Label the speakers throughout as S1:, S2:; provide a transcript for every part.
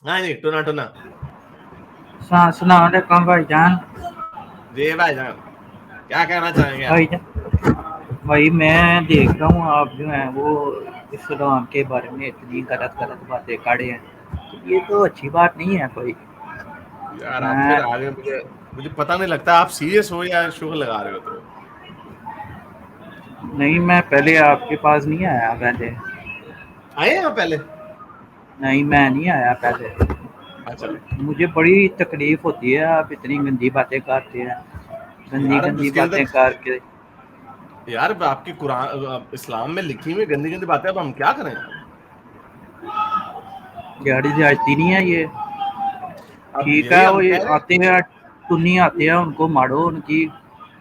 S1: ہاں جی ٹونا ٹونا
S2: السلام علیکم بھائی جان.
S1: جی بھائی جان کیا کہنا چاہیں گے آپ؟
S2: بھائی میں دیکھ رہا ہوں آپ جو ہیں وہ اسلام کے بارے میں اتنی غلط باتیں کاڑے ہیں. یہ تو اچھی بات نہیں ہے کوئی.
S1: یار آپ
S2: میں
S1: پھر آگے مجھے پتہ نہیں لگتا آپ سیریس ہو یا شوخ لگا رہے ہو. تو
S2: نہیں میں پہلے آپ کے پاس نہیں آیا پہلے.
S1: آئے ہیں پہلے؟
S2: نہیں میں نہیں آیا پہلے.
S1: اچھا
S2: مجھے بڑی تکلیف ہوتی ہے آپ اتنی گندی باتیں کرتے ہیں. گندی
S1: یار اب
S2: گندی
S1: اس کے
S2: باتیں
S1: اندر
S2: کر کے.
S1: یار آپ کی قرآن اسلام میں لکھی ہوئی گندی گندی باتیں اب ہم کیا کریں آپ؟
S2: گاڑی اجازتی نہیں ہے یہ.
S1: اب
S2: ٹھیک ہے
S1: یہی ہم
S2: وہ
S1: کہہ رہے ہیں.
S2: آتے ہیں ٹنی آتے ہیں ان کو مارو ان کی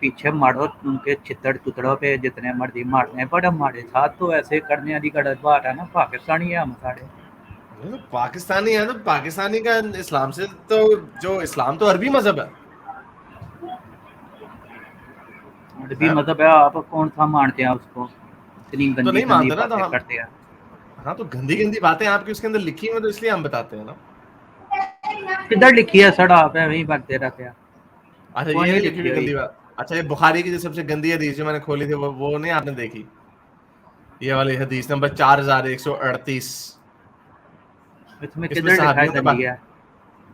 S2: پیچھے مارو ان کے چھتڑ ٹکڑوں پہ جتنے مرضی مارنے ہیں. بٹ ہمارے ساتھ تو ایسے کرنے والی غلط بات ہے نا. پاکستانی ہے ہم سارے.
S1: پاکستانی ہے تو پاکستانی کا اسلام سے تو جو اسلام تو عربی مذہب ہے.
S2: عربی مذہب ہے. آپ کون سا مانتے ہیں اس کو؟ اتنی
S1: تو
S2: گندی
S1: نہیں
S2: گندی
S1: مانتے نا
S2: باتیں
S1: تو ہم.
S2: کرتے ہیں.
S1: ہاں تو گندی گندی باتیں آپ کی اس کے اندر لکھی ہوئی تو اس لیے ہم بتاتے ہیں نا.
S2: کدھر لکھی ہے سڑ آپ وہیں بھرتے رہتے ہیں.
S1: اچھا
S2: وہ
S1: یہ نہیں لکھی
S2: لکھی
S1: ہوئی گندی بات. اچھا یہ بخاری کی جو سب سے گندی حدیث جو میں نے کھولی تھی وہ نہیں آپ نے دیکھی؟ یہ والی حدیث نمبر 4138.
S2: اس میں
S1: اس
S2: کدھر لکھا ہے
S1: صحابیوں کے
S2: گندی ہے؟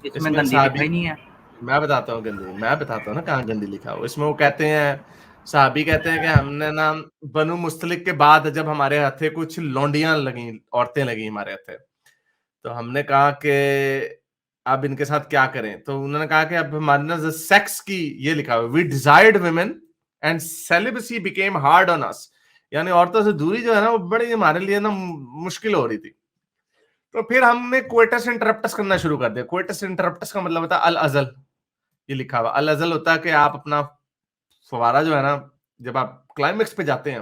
S2: اس میں گندی لکھا
S1: صحابی
S2: ہی نہیں ہے.
S1: میں بتاتا ہوں نا کہاں گندی لکھا ہو. اس میں وہ کہتے ہیں صحابی کہتے ہیں کہ ہم نے نا بنو مستلق کے بعد جب ہمارے ہاتھے کچھ لونڈیاں لگیں عورتیں لگیں ہمارے ہاتھے تو ہم نے کہا کہ اب ان کے ساتھ کیا کریں. تو انہوں نے کہا کہ اب ہمارے نا سیکس کی یہ لکھا ہوا we desired women and celibacy became hard on us. یعنی عورتوں سے دوری جو ہے نا وہ بڑی ہمارے لیے نا مشکل ہو رہی تھی. تو پھر ہم نے کوئٹس انٹرپٹس کرنا شروع کر دیا. کوئٹس انٹرپٹس کا مطلب ہوتا ہے الازل. یہ لکھا ہوا الازل ہوتا ہے کہ آپ اپنا فوارہ جو ہے نا جب آپ کلائمیکس پہ جاتے ہیں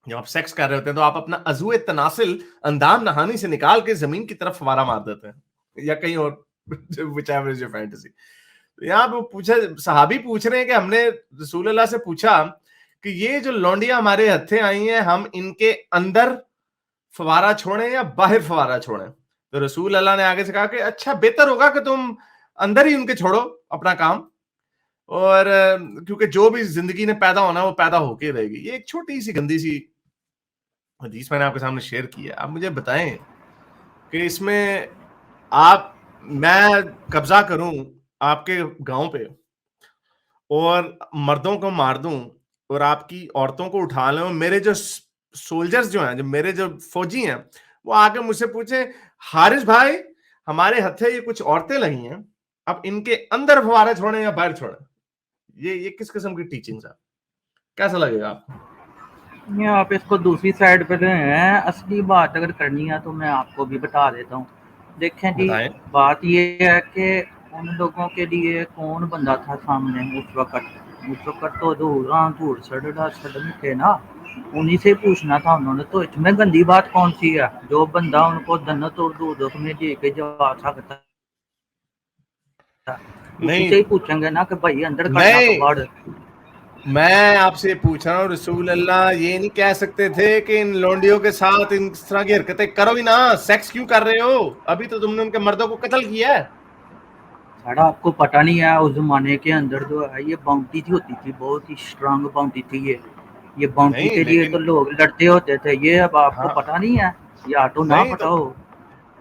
S1: جب آپ سیکس کر رہے ہوتے ہیں تو آپ اپنا عضو تناسل اندام نہانی سے نکال کے زمین کی طرف فوارہ مار دیتے ہیں یا کہیں اور فینٹیسی. یہاں پہ پوچھا صحابی پوچھ رہے ہیں کہ ہم نے رسول اللہ سے پوچھا کہ یہ جو لونڈیاں ہمارے ہتھے آئی ہیں ہم ان کے اندر فوارہ چھوڑیں یا باہر فوارہ چھوڑیں. تو رسول اللہ نے آگے سے کہا کہ اچھا بہتر ہوگا کہ تم اندر ہی ان کے چھوڑو اپنا کام. اور کیونکہ جو بھی زندگی نے پیدا ہونا وہ پیدا ہو کے رہے گی. یہ ایک چھوٹی سی گندی سی حدیث میں نے آپ کے سامنے شیئر کی ہے. آپ مجھے بتائیں کہ اس میں میں قبضہ کروں آپ کے گاؤں پہ اور مردوں کو مار دوں اور آپ کی عورتوں کو اٹھا لیں اور میرے جو سولجرز جو ہیں جو میرے جو فوجی ہیں وہ آ کے مجھ سے پوچھیں حارث بھائی ہمارے ہتھے یہ کچھ عورتیں لگی ہیں اب ان کے اندر فوارے چھوڑیں یا باہر چھوڑیں. یہ کس قسم کی ٹیچنگز ہے؟ کیسا لگے گا آپ کو؟
S2: آپ اس کو دوسری سائڈ پہ لے ہیں. اصلی بات اگر کرنی ہے تو میں آپ کو بھی بتا دیتا ہوں. دیکھیں جی
S1: بتائیں.
S2: بات یہ ہے کہ ان لوگوں کے لیے کون بندہ تھا سامنے اس وقت تو دور سڑنے تھے نا. انہیں سے پوچھنا تھا انہوں نے. تو اس میں گندی بات کون سی ہے؟ جو بندہ ان کو جنت اور دوزخ میں دے کے جا سکتا اسی
S1: نہیں
S2: سے ہی پوچھیں گے نا کہ بھائی اندر کرنا تو
S1: نہیں
S2: باہر.
S1: میں آپ سے پوچھ رہا ہوں رسول اللہ یہ نہیں کہہ سکتے تھے کہ ان لونڈیوں کے ساتھ اس طرح کی حرکتیں کرو ہی نا. سیکس کیوں کر رہے ہو؟ ابھی تو تم نے ان کے مردوں کو قتل کیا ہے.
S2: ساڑا آپ کو پتہ نہیں ہے اس زمانے کے اندر جو ہے یہ باؤنڈری ہوتی تھی. بہت ہی اسٹرانگ باؤنڈری تھی. یہ باؤنڈری
S1: نہیں
S2: کے لیے
S1: لیکن
S2: تو لوگ لڑتے ہوتے تھے. یہ اب آپ کو
S1: ہاں
S2: پتہ نہیں ہے یا تو نہ
S1: نہیں
S2: پتہ
S1: تو
S2: ہو.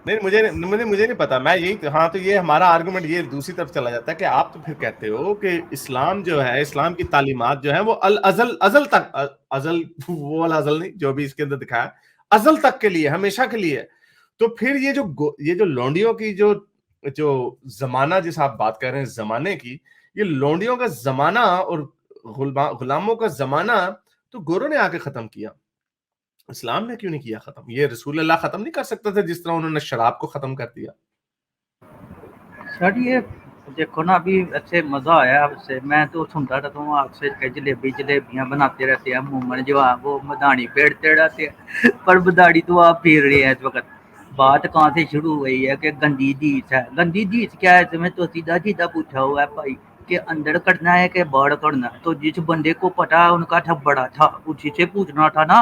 S1: نہیں مجھے نہیں پتا. میں یہی ہاں تو یہ ہمارا آرگومنٹ یہ دوسری طرف چلا جاتا ہے کہ آپ تو پھر کہتے ہو کہ اسلام جو ہے اسلام کی تعلیمات جو ہے وہ ازل تک ازل وہ والا ازل نہیں جو بھی اس کے اندر دکھایا ازل تک کے لیے ہمیشہ کے لیے. تو پھر یہ جو لونڈیوں کی جو زمانہ جس آپ بات کر رہے ہیں زمانے کی یہ لونڈیوں کا زمانہ اور غلاموں کا زمانہ تو گوروں نے آ کے ختم کیا. اسلام نے کیوں نہیں کیا ختم؟ یہ رسول اللہ ختم نہیں کر سکتے تھے جس طرح انہوں نے شراب کو ختم کر دیا.
S2: سر یہ دیکھو نا ابھی ایسے مزہ آیا آپ سے. میں تو سنتا رہتا ہوں آپ سے کہ جلیبیاں بناتے رہتے ہیں مومن جو وہ مداڑی پھیرتے رہتے ہیں. پر مداڑی تو آپ پھیر رہے ہیں اس وقت. بات کہاں سے شروع ہوئی ہے کہ گندی حدیث ہے. گندی حدیث کیا ہے؟ تمہیں تو سیدھا پوچھا ہوا ہے بھائی کہ اندر کرنا ہے کہ باہر کرنا ہے. تو جس بندے کو پتا ان کا بڑا تھا اسی سے پوچھنا تھا نا.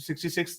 S1: 66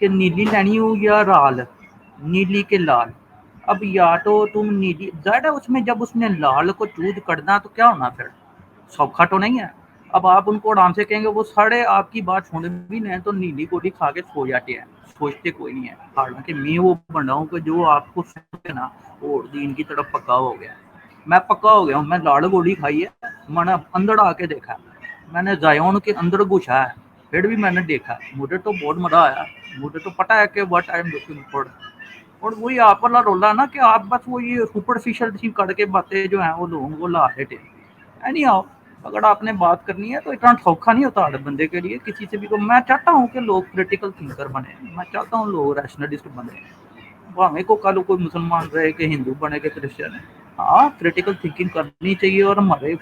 S2: کہ نیلی لینی ہو یا رال، نیلی کے لال. اب یا تو تم نیلی، ظاہر ہے اس میں جب اس نے لال کو چوز کرنا تو کیا ہونا پھر، سوکھا تو نہیں ہے. اب آپ ان کو آرام سے کہیں گے، وہ ساڑھے آپ کی بات سن بھی نہیں تو نیلی گولی کھا کے سو جاتے ہیں، سوچتے کوئی نہیں ہے. حالانکہ میں وہ بندہ ہوں کہ جو آپ کو سوچتے نا وہ دین کی طرف پکا ہو گیا. میں پکا ہو گیا ہوں، میں لال گولی کھائی ہے، میں نے اندر آ کے دیکھا، میں نے زائون کے اندر گھسا ہے، پھر بھی میں نے دیکھا، مجھے تو بہت مزہ آیا. مجھے تو پتا ہے کہ what I am looking for. اور وہی آپ والا رولا نا کہ آپ بس وہ یہ سپرفیشل سی کر کے باتیں جو ہیں وہ لوگوں کو لا دیتے ہیں. اینی ہاؤ، اگر آپ نے بات کرنی ہے تو اتنا سوکھا نہیں ہوتا ہر بندے کے لیے کسی سے بھی. میں چاہتا ہوں کہ لوگ کریٹیکل تھنکر بنے، میں چاہتا ہوں لوگ ریشنلسٹ بنے، ہمیں کو کل کوئی مسلمان رہے کہ ہندو بنے کہ کرسچن ہے. ہاں کریٹیکل تھنکنگ کرنی چاہیے. اور ہمارے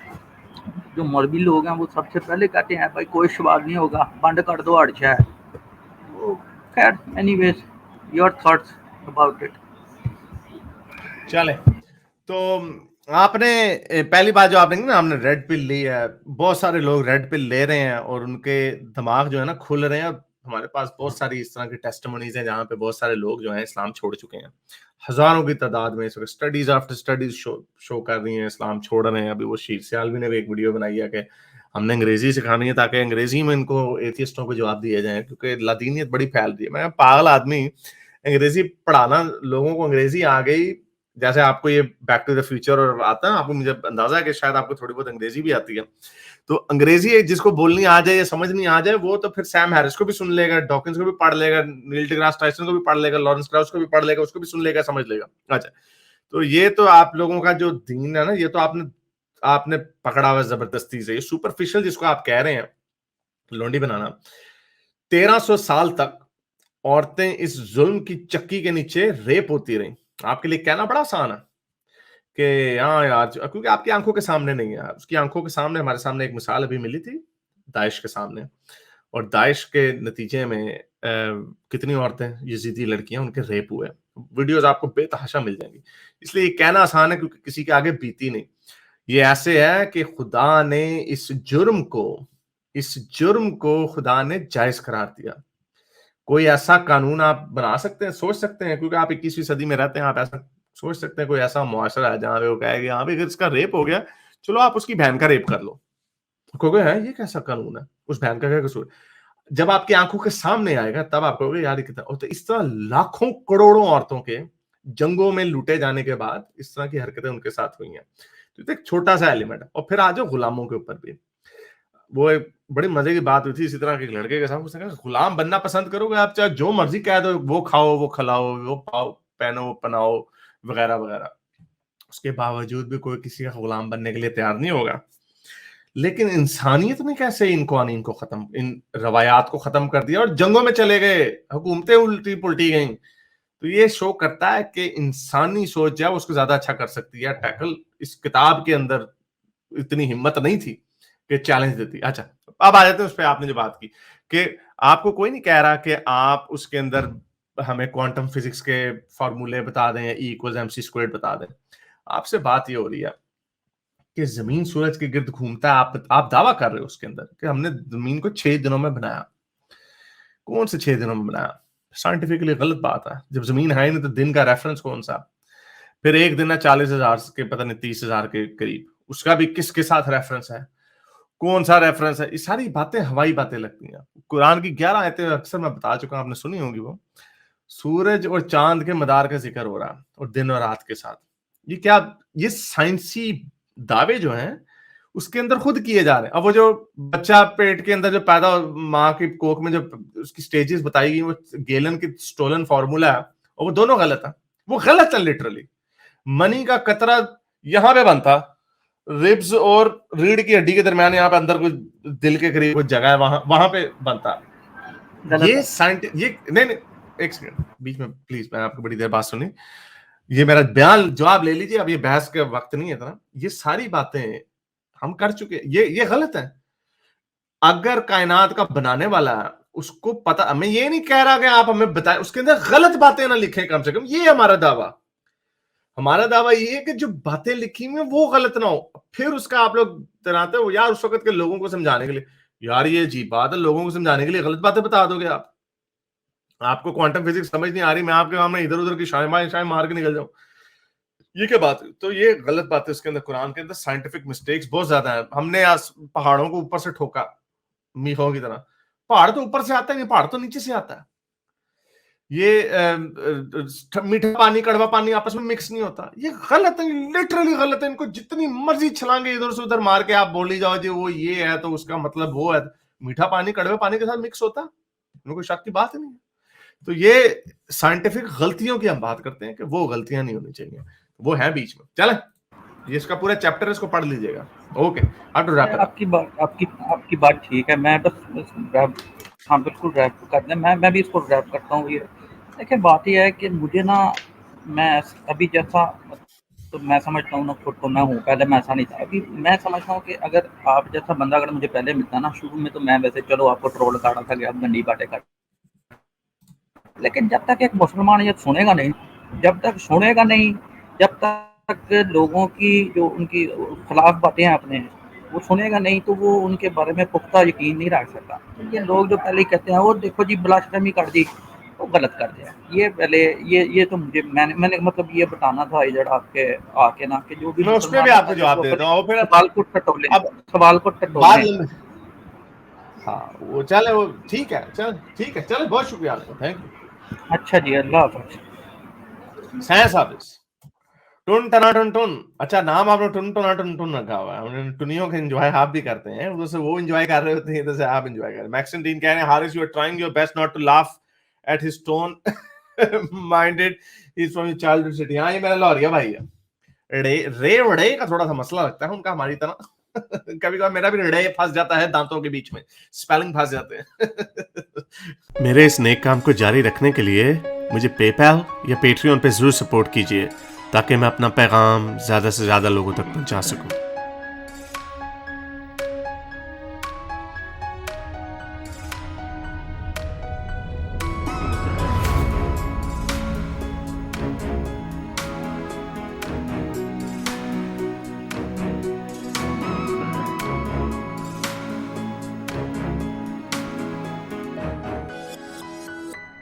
S2: جو مولوی لوگ ہیں وہ سب سے پہلے کہتے ہیں بھائی کوئی سوال نہیں ہوگا، بند کر دو ہڑشا ہے. خیر anyways your thoughts about it.
S1: چلے تو آپ نے پہلی بات جو آپ نے نا، ہم نے ریڈ پل لی ہے. بہت سارے لوگ ریڈ پل لے رہے ہیں اور ان کے دماغ جو ہے نا کھل رہے ہیں. ہمارے پاس بہت ساری اس طرح کی ٹیسٹمونیز ہیں جہاں پہ بہت سارے لوگ جو ہیں اسلام چھوڑ چکے ہیں، ہزاروں کی تعداد میں. اس وقت اسٹڈیز آفٹر اسٹڈیز شو کر رہی ہیں اسلام چھوڑ رہے ہیں. ابھی وہ شیر سیالوی نے بھی ایک ویڈیو بنائی ہے کہ ہم نے انگریزی سکھانی ہے تاکہ انگریزی میں ان کو ایتھیسٹوں کو جواب دیے جائیں، کیونکہ لادینیت بڑی پھیل رہی ہے. میں پاگل آدمی انگریزی پڑھانا، لوگوں کو انگریزی آ گئی. جیسے آپ کو یہ بیک ٹو دا فیوچر اور آتا ہے، آپ کو مجھے اندازہ ہے کہ شاید آپ کو تھوڑی بہت انگریزی بھی آتی ہے. تو انگریزی جس کو بولنی آ جائے یا سمجھ نہیں آ جائے وہ تو پھر سیم ہیرس کو بھی سن لے گا، ڈاکنز کو بھی پڑھ لے گا، نیل ڈیگراس ٹائسن کو بھی پڑھ لے گا، لارنس کراؤس کو بھی پڑھ لے گا، اس کو بھی سن لے گا، سمجھ لے گا. اچھا تو یہ تو آپ لوگوں کا جو دین ہے نا، یہ تو آپ نے پکڑا ہوا زبردستی سے. یہ سپرفیشل جس کو آپ کہہ رہے ہیں لونڈی بنانا، 1300 سال تک عورتیں اس ظلم کی چکی کے نیچے ریپ ہوتی رہیں. آپ کے لیے کہنا بڑا آسان ہے کہ ہاں یار، کیونکہ آپ کی آنکھوں کے سامنے نہیں ہے. اس کی آنکھوں کے سامنے، ہمارے سامنے ایک مثال ابھی ملی تھی داعش کے سامنے، اور داعش کے نتیجے میں کتنی عورتیں یزیدی لڑکیاں ان کے ریپ ہوئے. ویڈیوز آپ کو بے تحاشا مل جائیں گی. اس لیے یہ کہنا آسان ہے کیونکہ کسی کے آگے بیتی نہیں. یہ ایسے ہے کہ خدا نے اس جرم کو خدا نے جائز قرار دیا. کوئی ایسا قانون آپ بنا سکتے ہیں، سوچ سکتے ہیں، کیونکہ آپ 21ویں صدی میں رہتے ہیں، آپ ایسا سوچ سکتے ہیں کوئی ایسا معاشرہ ہے جہاں پہ وہ کہے گا ہاں اگر اس کا ریپ ہو گیا چلو آپ اس کی بہن کا ریپ کر لو. کہو گے ہے یہ کیسا قانون ہے، اس بہن کا کیا قصور. جب آپ کی آنکھوں کے سامنے آئے گا تب آپ کہو گے یار کتنا. تو اس طرح لاکھوں کروڑوں عورتوں کے جنگوں میں لوٹے جانے کے بعد اس طرح کی حرکتیں ان کے ساتھ ہوئی ہیں. تو ایک چھوٹا سا ایلیمنٹ ہے. اور پھر آ جاؤ غلاموں کے اوپر بھی. وہ ایک بڑی مزے کی بات ہوئی تھی اسی طرح کے لڑکے کے ساتھ. اس نے کہا غلام بننا پسند کرو گے آپ، چاہے جو مرضی کہہ دو، وہ کھاؤ وہ کھلاؤ وہ پاؤ پہنو پناؤ وغیرہ وغیرہ، اس کے باوجود بھی کوئی کسی کا غلام بننے کے لیے تیار نہیں ہوگا. لیکن انسانیت نے کیسے ان قوانین کو ختم، ان روایات کو ختم کر دیا اور جنگوں میں چلے گئے، حکومتیں الٹی پلٹی گئیں. تو یہ شو کرتا ہے کہ انسانی سوچ جو ہے اس کو زیادہ اچھا کر سکتی ہے ٹیکل. اس کتاب کے اندر اتنی ہمت نہیں تھی کہ چیلنج دیتی. اچھا اب آ جاتے ہیں اس پہ آپ نے جو بات کی کہ آپ کو کوئی نہیں کہہ رہا کہ آپ اس کے اندر ہمیں کوانٹم فزکس کے فارمولے بتا دیں، E=mc² بتا دیں. آپ سے بات یہ ہو رہی ہے کہ زمین سورج کے گرد گھومتا ہے. آپ دعویٰ کر رہے ہو اس کے اندر کہ ہم نے زمین کو 6 دنوں میں بنایا. کون سے 6 دنوں میں بنایا؟ سائنٹیفکلی غلط بات ہے. جب زمین ہے نہیں تو دن کا ریفرنس کون سا؟ پھر ایک دن ہے 40,000 کے پتہ نہیں 30,000 کے قریب، اس کا بھی کس کے ساتھ ریفرنس ہے؟ کون سا ریفرنس ہے؟ یہ ساری باتیں ہوائی باتیں لگتی ہیں. قرآن کی 11 آیتیں اکثر میں بتا چکا ہوں، آپ نے سنی ہوں گی. وہ سورج اور چاند کے مدار کا ذکر ہو رہا اور دن اور رات کے ساتھ. یہ کیا، یہ سائنسی دعوے جو ہیں اس کے اندر خود کیے جا رہے ہیں. اب وہ جو بچہ پیٹ کے اندر جو پیدا ماں کی کوکھ میں جو اس کی سٹیجز بتائی گئی، وہ گیلن کی سٹولن فارمولا ہے اور وہ دونوں غلط ہیں. وہ غلط ہے لٹرلی. منی کا قطرہ یہاں پہ بنتا، ریبز اور ریڑھ کی ہڈی کے درمیان یہاں پہ اندر کوئی دل کے قریب کوئی جگہ ہے، وہاں پہ بنتا. یہ نہیں ایک سیکنڈ بیچ میں پلیز، میں آپ کو بڑی دیر بات سنی. یہ میرا بیان جواب لے لیجیے، اب یہ بحث کا وقت نہیں ہے اتنا. یہ ساری باتیں ہم کر چکے، یہ غلط ہے. اگر کائنات کا بنانے والا ہے اس کو پتا، میں یہ نہیں کہہ رہا کہ آپ ہمیں بتائیں اس کے اندر غلط باتیں نہ لکھیں کم سے کم. یہ ہمارا دعویٰ. ہمارا دعویٰ یہ ہے کہ جو باتیں لکھی ہوئی ہیں وہ غلط نہ ہو. پھر اس کا آپ لوگ تراتے ہو یار اس وقت کے لوگوں کو سمجھانے کے لیے. یار یہ عجیب بات ہے، لوگوں کو سمجھانے کے لیے غلط باتیں بتا دو گے آپ. آپ کو کوانٹم فزکس سمجھ نہیں آ رہی, میں آپ کے سامنے ادھر ادھر کی شائیں مار کے نکل جاؤں, یہ کیا بات ہے؟ تو یہ غلط بات ہے. اس کے اندر قرآن کے اندر سائنٹیفک مسٹیکس بہت زیادہ ہیں. ہم نے پہاڑوں کو اوپر سے ٹھوکا میخوں کی طرح. پہاڑ تو اوپر سے آتا ہے نہیں, پہاڑ تو نیچے سے آتا ہے. یہ میٹھا پانی کڑوا پانی آپس میں مکس نہیں ہوتا. یہ غلط ہے, لٹرلی غلط ہے. ان کو جتنی مرضی چھلانگے ادھر سے ادھر مار کے آپ بولی جاؤ جی وہ یہ ہے تو اس کا مطلب وہ ہے. میٹھا پانی کڑوے پانی کے ساتھ مکس ہوتا ہے, ان کو کوئی شک کی بات نہیں ہے. تو یہ سائنٹیفک غلطیوں کی ہم بات کرتے ہیں کہ وہ غلطیاں نہیں ہونی چاہیے, وہ ہیں بیچ میں. چلیں یہ اس کا پورا چیپٹر اس کو پڑھ لیجئے گا. اوکے,
S2: آپ کی بات ٹھیک ہے. میں بس ہاں بالکل ریپ کر دیں. میں بھی اس کو ریپ کرتا ہوں. یہ دیکھیں بات یہ ہے کہ مجھے نا, میں ابھی جیسا تو میں سمجھتا ہوں نا خود کو میں ہوں, پہلے میں ایسا نہیں تھا. ابھی میں سمجھتا ہوں کہ اگر آپ جیسا بندہ اگر مجھے پہلے ملتا نا شروع میں, تو میں ویسے چلو آپ کو ٹرول کر رہا تھا کہ آپ گندی باتیں کر, لیکن جب تک ایک مسلمان یہ سنے گا نہیں, جب تک لوگوں کی جو ان کی خلاف باتیں ہیں اپنے وہ سنے گا نہیں, تو وہ ان کے بارے میں پختہ یقین نہیں رکھ سکتا. یہ لوگ جو پہلے کہتے ہیں وہ دیکھو جی بلاشرمی کر دی, وہ غلط کر دیا. یہ پہلے یہ تو مجھے میں نے مطلب یہ بتانا تھا ادھر آپ کے آ کے نا, کہ جو بھی
S1: میں اس پہ بھی
S2: مسلمان
S1: آپ کو
S2: ہے
S1: جواب
S2: وہ
S1: دیتا ہوں. پھر
S2: سوال کو ٹٹولیں.
S1: ہاں وہ چلے, وہ ٹھیک ہے, چلے بہت شکریہ آپ کا, تھینک یو.
S2: اچھا جی, اللہ حافظ.
S1: سائنس آفس ٹن ٹنا ٹن ٹن. اچھا نام آپ نے ٹن ٹنا ٹن ٹن رکھا ہوا ہے. ٹنیوں کا انجوائے آپ بھی کرتے ہیں, ادھر سے وہ انجوائے کر رہے ہوتے ہیں, ادھر سے آپ انجوائے کر رہے ہیں. میکسن ڈین کہہ رہے ہیں Haris, you are trying your best not to laugh at his tone minded, he is from your childhood city. ہاں یہ میرا لاہوریا بھائی ہے. رے وڑے کا تھوڑا سا مسئلہ لگتا ہے ان کا ہماری طرح. کبھی کبھی میرا بھی رڑے پھنس جاتا ہے دانتوں کے بیچ میں, سپیلنگ پھنس جاتے ہیں. میرے اس نیک کام کو جاری رکھنے کے لیے مجھے پے پیل یا پیٹریون پہ ضرور سپورٹ کیجیے, تاکہ میں اپنا پیغام زیادہ سے زیادہ لوگوں تک پہنچا سکوں.